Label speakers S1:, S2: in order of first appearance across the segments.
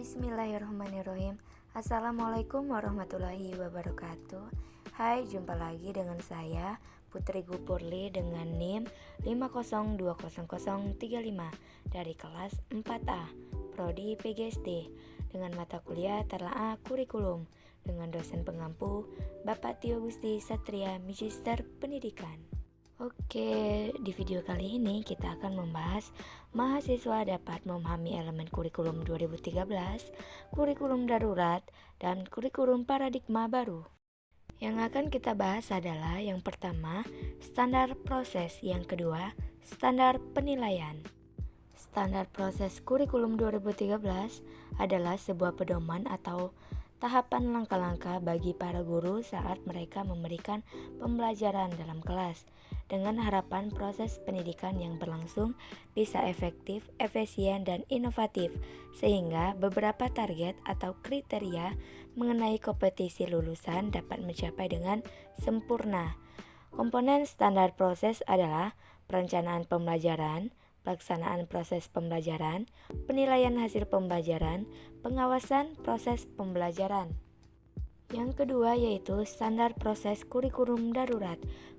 S1: Bismillahirrahmanirrahim. Assalamualaikum warahmatullahi wabarakatuh. Hai, jumpa lagi dengan saya Putri Gupurli dengan NIM 5020035 dari kelas 4A Prodi PGSD dengan mata kuliah Telaah Kurikulum dengan dosen pengampu Bapak Tio Gusti Satria Magister Pendidikan. Oke, di video kali ini kita akan membahas mahasiswa dapat memahami elemen kurikulum 2013, kurikulum darurat, dan kurikulum paradigma baru. Yang akan kita bahas adalah yang pertama, standar proses, yang kedua, standar penilaian. Standar proses kurikulum 2013 adalah sebuah pedoman atau tahapan langkah-langkah bagi para guru saat mereka memberikan pembelajaran dalam kelas, dengan harapan proses pendidikan yang berlangsung bisa efektif, efisien, dan inovatif, sehingga beberapa target atau kriteria mengenai kompetisi lulusan dapat mencapai dengan sempurna. Komponen standar proses adalah perencanaan pembelajaran, pelaksanaan proses pembelajaran, penilaian hasil pembelajaran, pengawasan proses pembelajaran. Yang kedua yaitu standar proses kurikulum darurat.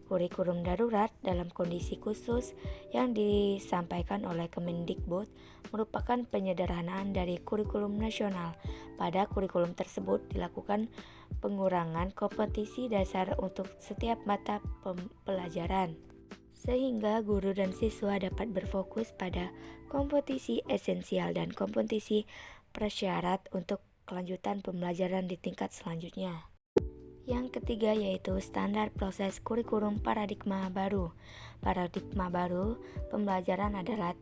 S1: Kurikulum darurat dalam kondisi khusus yang disampaikan oleh Kemendikbud merupakan penyederhanaan dari kurikulum nasional. Pada kurikulum tersebut dilakukan pengurangan kompetisi dasar untuk setiap mata pelajaran, sehingga guru dan siswa dapat berfokus pada kompetisi esensial dan kompetisi prasyarat untuk kelanjutan pembelajaran di tingkat selanjutnya. Yang ketiga yaitu standar proses kurikulum paradigma baru. Paradigma baru, pembelajaran adalah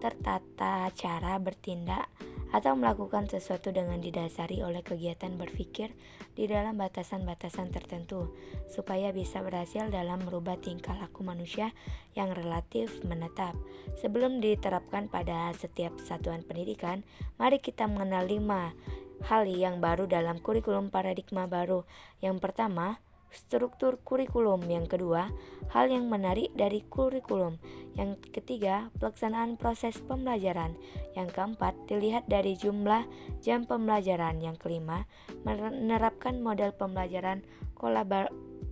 S1: tertata cara bertindak atau melakukan sesuatu dengan didasari oleh kegiatan berpikir di dalam batasan-batasan tertentu, supaya bisa berhasil dalam merubah tingkah laku manusia yang relatif menetap. Sebelum diterapkan pada setiap satuan pendidikan, mari kita mengenal 5 hal yang baru dalam kurikulum paradigma baru. Yang pertama, struktur kurikulum. Yang kedua, hal yang menarik dari kurikulum. Yang ketiga, pelaksanaan proses pembelajaran. Yang keempat, dilihat dari jumlah jam pembelajaran. Yang kelima, menerapkan model pembelajaran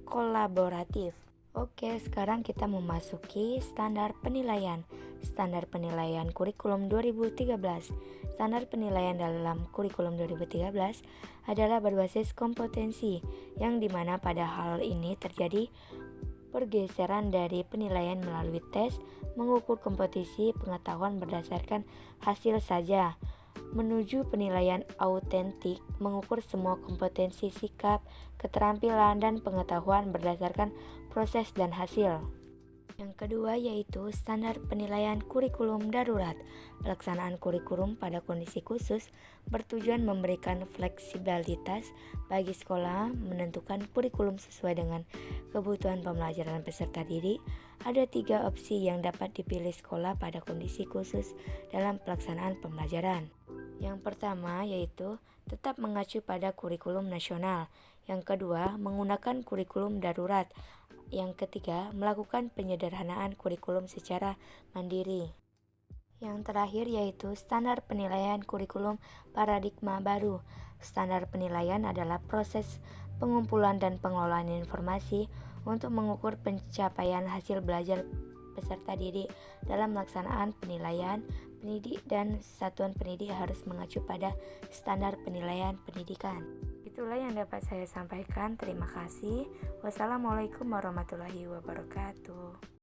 S1: kolaboratif. Oke, sekarang kita memasuki standar penilaian. Standar penilaian kurikulum 2013. Standar penilaian dalam kurikulum 2013 adalah berbasis kompetensi, yang dimana pada hal ini terjadi pergeseran dari penilaian melalui tes mengukur kompetisi pengetahuan berdasarkan hasil saja, menuju penilaian autentik mengukur semua kompetensi sikap, keterampilan, dan pengetahuan berdasarkan proses dan hasil. Yang kedua yaitu standar penilaian kurikulum darurat. Pelaksanaan kurikulum pada kondisi khusus bertujuan memberikan fleksibilitas bagi sekolah menentukan kurikulum sesuai dengan kebutuhan pembelajaran peserta didik. Ada 3 opsi yang dapat dipilih sekolah pada kondisi khusus dalam pelaksanaan pembelajaran. Yang pertama yaitu tetap mengacu pada kurikulum nasional. Yang kedua, menggunakan kurikulum darurat. Yang ketiga, melakukan penyederhanaan kurikulum secara mandiri. Yang terakhir yaitu standar penilaian kurikulum paradigma baru. Standar penilaian adalah proses pengumpulan dan pengelolaan informasi untuk mengukur pencapaian hasil belajar peserta didik. Dalam melaksanakan penilaian, pendidik dan satuan pendidik harus mengacu pada standar penilaian pendidikan. Itulah yang dapat saya sampaikan. Terima kasih. Wassalamualaikum warahmatullahi wabarakatuh.